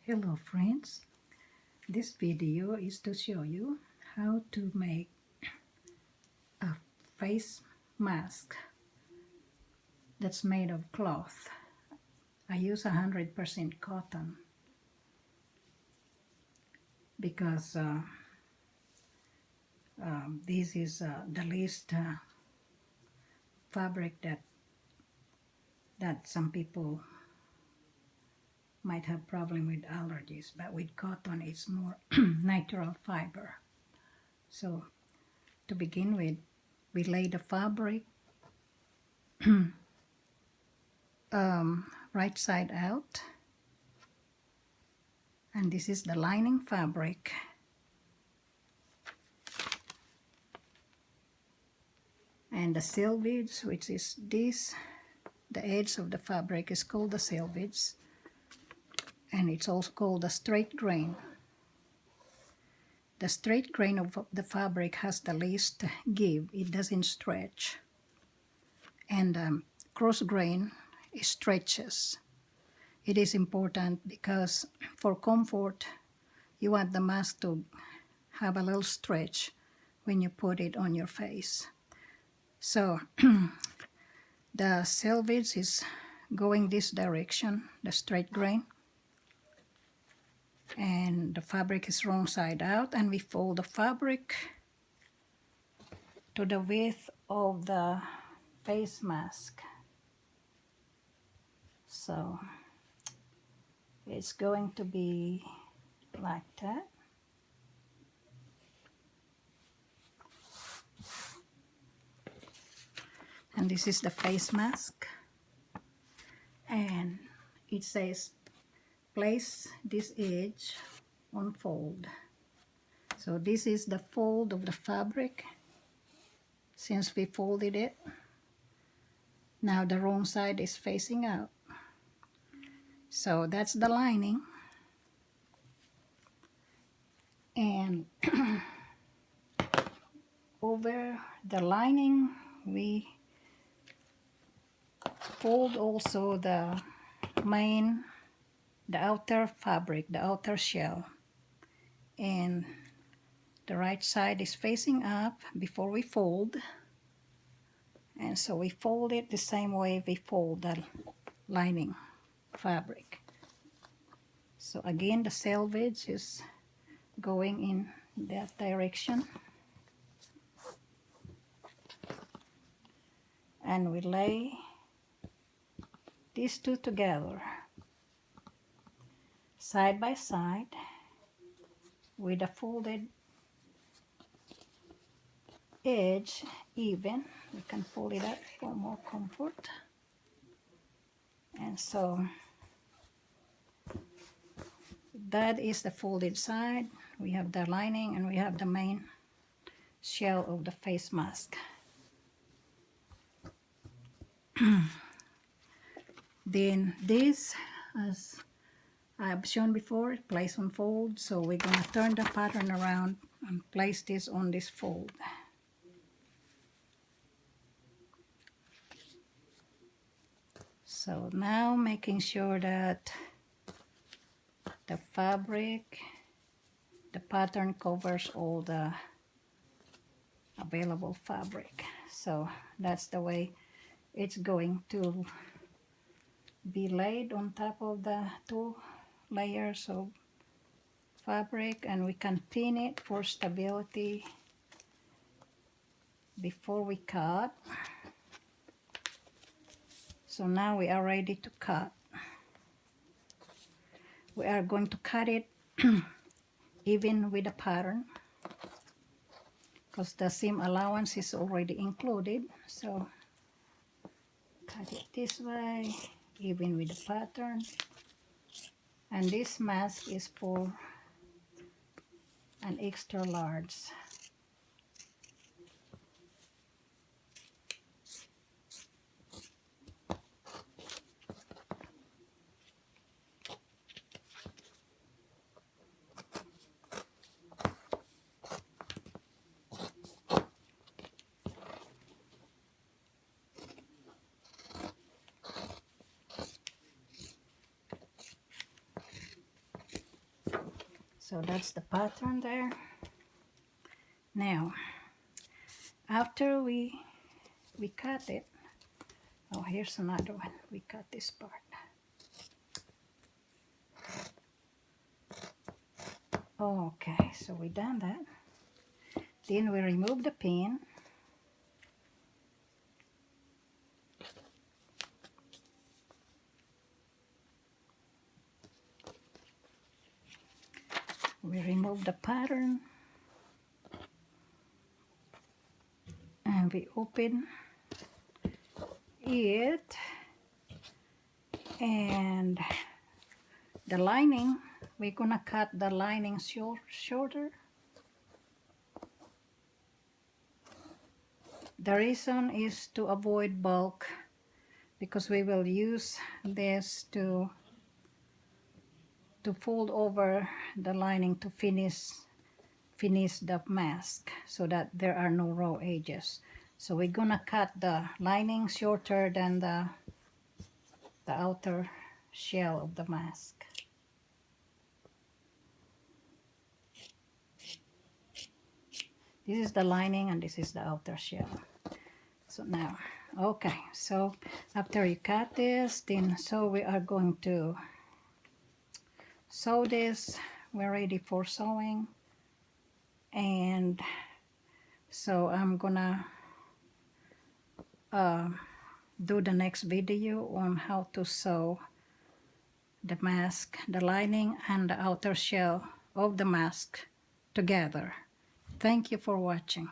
Hello friends, this video is to show you how to make a face mask that's made of cloth. I use 100% cotton because this is the least fabric that some people might have problem with allergies, but with cotton it's more natural fiber. So to begin with, we lay the fabric right side out, and this is the lining fabric, and the selvage, which is this, the edge of the fabric is called the selvage, and it's also called the straight grain. The straight grain of the fabric has the least give, it doesn't stretch, and cross grain stretches. It is important because for comfort you want the mask to have a little stretch when you put it on your face. So the selvage is going this direction, the straight grain, and the fabric is wrong side out, and we fold the fabric to the width of the face mask. So it's going to be like that. And this is the face mask, and it says place this edge on fold. So this is the fold of the fabric since we folded it. Now the wrong side is facing out. So that's the lining, and over the lining we fold also the outer fabric, the outer shell, and the right side is facing up before we fold, and so we fold it the same way we fold the lining fabric. So again, the selvage is going in that direction, and we lay these two together side by side with a folded edge even. We can fold it up for more comfort. And so that is the folded side. We have the lining and we have the main shell of the face mask. Then this, as I've shown before, place on fold. So we're going to turn the pattern around and place this on this fold. So now making sure that the fabric, the pattern covers all the available fabric. So that's the way it's going to be laid on top of the two layers of fabric, and we can pin it for stability before we cut. So now we are ready to cut. We are going to cut it even with the pattern because the seam allowance is already included. So cut it this way, even with the pattern. And this mask is for an extra large. So that's the pattern there. Now, after we cut it, oh, here's another one. We cut this part. Okay, so we done that. Then we remove the pin. We remove the pattern. And we open it. And the lining, we're gonna cut the lining shorter. The reason is to avoid bulk, because we will use this to fold over the lining to finish the mask, so that there are no raw edges. So we're gonna cut the lining shorter than the outer shell of the mask. This is the lining and this is the outer shell. So now, okay, so after you cut this, then so we are going to sew this. We're ready for sewing. And so I'm gonna do the next video on how to sew the mask, the lining and the outer shell of the mask together. Thank you for watching.